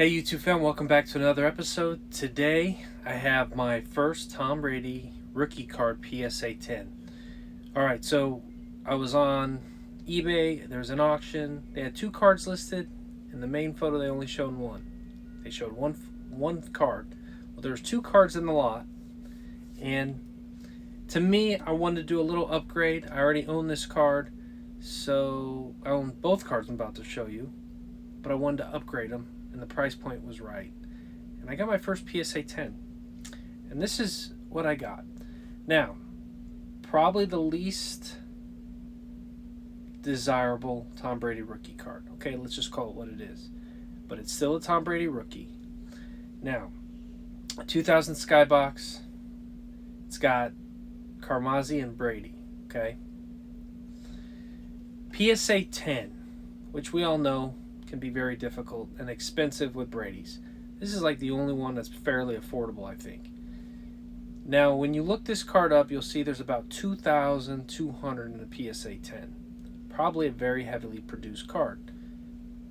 Hey YouTube fam, welcome back to another episode. Today I have my first Tom Brady rookie card PSA 10. Alright, so I was on eBay, there was an auction, they had two cards listed. In the main photo they only showed one. They showed one card. Well, there's two cards in the lot, and to me I wanted to do a little upgrade. I already own this card, so I own both cards I'm about to show you, but I wanted to upgrade them, and the price point was right. And I got my first PSA 10. And this is what I got. Now, probably the least desirable Tom Brady rookie card. Okay, let's just call it what it is. But it's still a Tom Brady rookie. Now, a 2000 Skybox. It's got Carmazzi and Brady. Okay. PSA 10, which we all know can be very difficult and expensive with Brady's. This is like the only one that's fairly affordable, I think. Now, when you look this card up, you'll see there's about 2,200 in the PSA 10. Probably a very heavily produced card.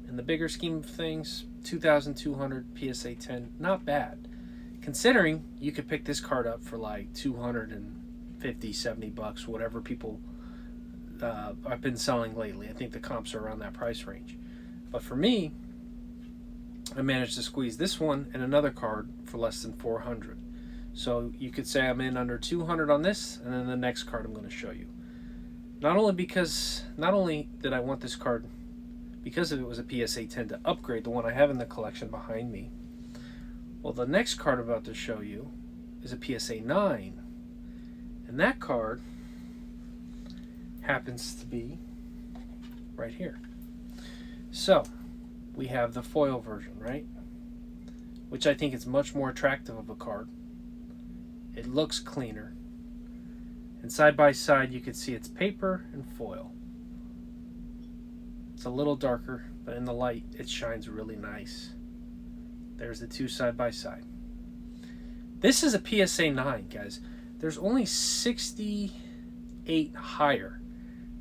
In the bigger scheme of things, 2,200 PSA 10, not bad. Considering you could pick this card up for like 250, 70 bucks, whatever people I've been selling lately. I think the comps are around that price range. But for me, I managed to squeeze this one and another card for less than 400. So you could say I'm in under 200 on this, and then the next card I'm going to show you. Not only did I want this card because it was a PSA 10 to upgrade the one I have in the collection behind me. Well, the next card I'm about to show you is a PSA 9. And that card happens to be right here. So, we have the foil version, right? Which I think is much more attractive of a card. It looks cleaner. And side by side, you can see it's paper and foil. It's a little darker, but in the light, it shines really nice. There's the two side by side. This is a PSA 9, guys. There's only 68 higher.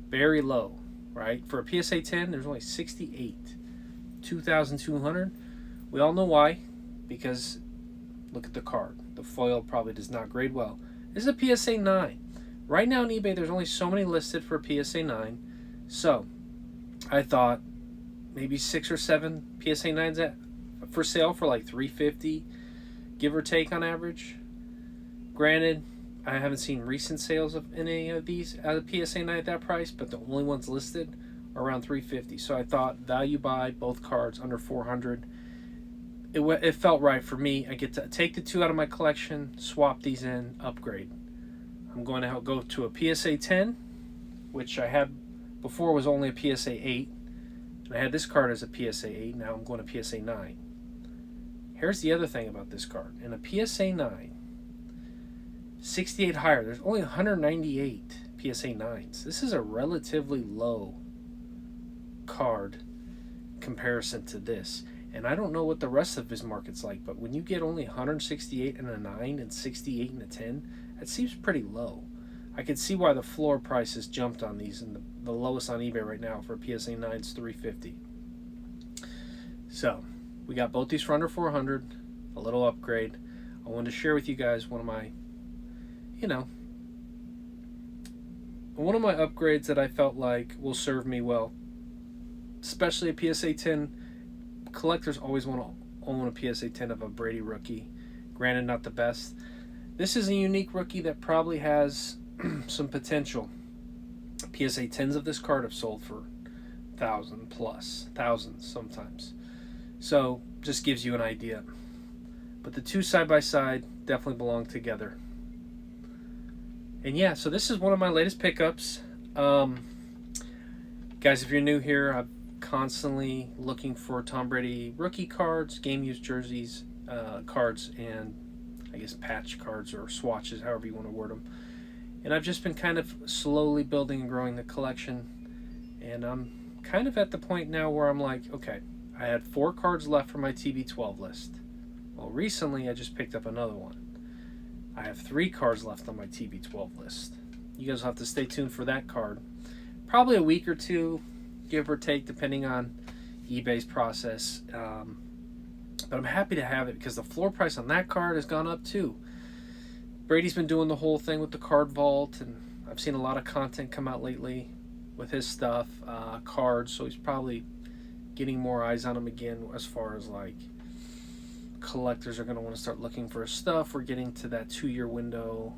Very low. Right? For a PSA 10, there's only 68. 2,200. We all know why. Because look at the card. The foil probably does not grade well. This is a PSA 9. Right now on eBay, there's only so many listed for a PSA 9. So, I thought maybe 6 or 7 PSA 9s for sale for like $350, give or take on average. Granted, I haven't seen recent sales of any of these at a PSA 9 at that price, but the only ones listed are around $350. So I thought value buy, both cards under $400. It felt right for me. I get to take the two out of my collection, swap these in, upgrade. I'm going to go to a PSA 10, which I had before was only a PSA 8. And I had this card as a PSA 8. Now I'm going to PSA 9. Here's the other thing about this card. In a PSA 9, 68 higher, there's only 198 PSA 9s. This is a relatively low card comparison to this. And I don't know what the rest of his market's like, but when you get only 168 in a 9 and 68 in a 10, that seems pretty low. I can see why the floor prices jumped on these, and the lowest on eBay right now for a PSA 9 is $350. So, we got both these for under 400, a little upgrade. I wanted to share with you guys one of my upgrades that I felt like will serve me well. Especially a PSA 10. Collectors always want to own a PSA 10 of a Brady rookie. Granted, not the best. This is a unique rookie that probably has some potential. PSA 10s of this card have sold for thousands sometimes. So, just gives you an idea. But the two side by side definitely belong together. And yeah, so this is one of my latest pickups. Guys, if you're new here, I'm constantly looking for Tom Brady rookie cards, game used jerseys, cards, and I guess patch cards or swatches, however you want to word them. And I've just been kind of slowly building and growing the collection. And I'm kind of at the point now where I'm like, okay, I had 4 cards left for my TB12 list. Well, recently I just picked up another one. I have 3 cards left on my TB12 list. You guys will have to stay tuned for that card. Probably a week or two, give or take, depending on eBay's process. But I'm happy to have it because the floor price on that card has gone up too. Brady's been doing the whole thing with the card vault, and I've seen a lot of content come out lately with his stuff, cards, so he's probably getting more eyes on him again as far as like collectors are going to want to start looking for his stuff. We're getting to that 2-year window,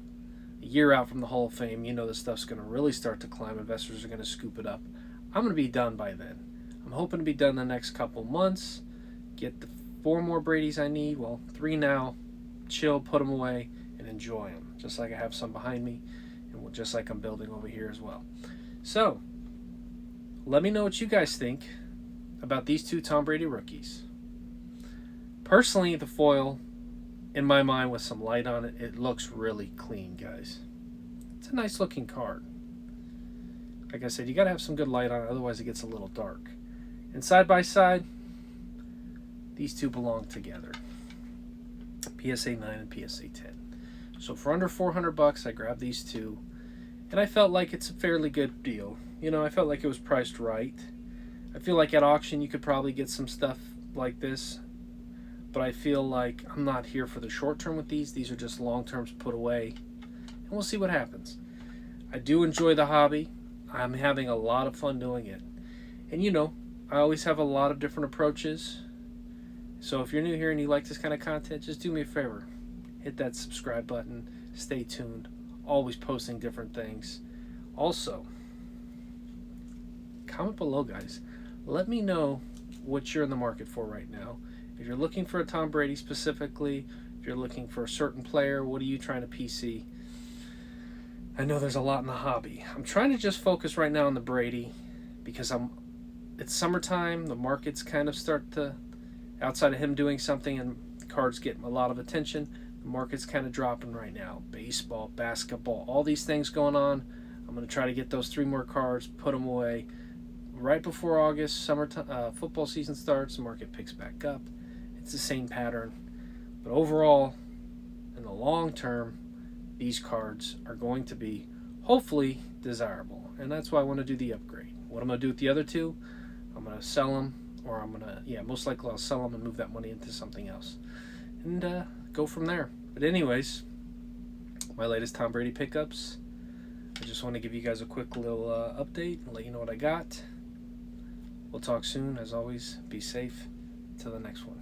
a year out from the Hall of Fame. You know, this stuff's going to really start to climb. Investors are going to scoop it up. I'm going to be done by then. I'm hoping to be done in the next couple months, get the 4 more Bradys I need, well, 3 now, chill, put them away, and enjoy them, just like I have some behind me, and just like I'm building over here as well. So, let me know what you guys think about these 2 Tom Brady rookies. Personally, the foil, in my mind, with some light on it, it looks really clean, guys. It's a nice looking card. Like I said, you got to have some good light on it, otherwise it gets a little dark. And side by side, these 2 belong together. PSA 9 and PSA 10. So for under $400, I grabbed these 2, and I felt like it's a fairly good deal. You know, I felt like it was priced right. I feel like at auction you could probably get some stuff like this, but I feel like I'm not here for the short term with these. These are just long terms put away, and we'll see what happens. I do enjoy the hobby. I'm having a lot of fun doing it. And you know, I always have a lot of different approaches. So if you're new here and you like this kind of content, just do me a favor. Hit that subscribe button. Stay tuned. Always posting different things. Also, comment below, guys. Let me know what you're in the market for right now. If you're looking for a Tom Brady specifically, if you're looking for a certain player, what are you trying to PC? I know there's a lot in the hobby. I'm trying to just focus right now on the Brady because it's summertime. The markets kind of start to, outside of him doing something and cards get a lot of attention, the market's kind of dropping right now. Baseball, basketball, all these things going on. I'm going to try to get those 3 more cards, put them away. Right before August, football season starts, the market picks back up. It's the same pattern. But overall, in the long term, these cards are going to be hopefully desirable. And that's why I want to do the upgrade. What I'm going to do with the other 2, I'm going to sell them, or I'm going to, most likely I'll sell them and move that money into something else. And go from there. But anyways, my latest Tom Brady pickups. I just want to give you guys a quick little update and let you know what I got. We'll talk soon. As always, be safe. Till the next one.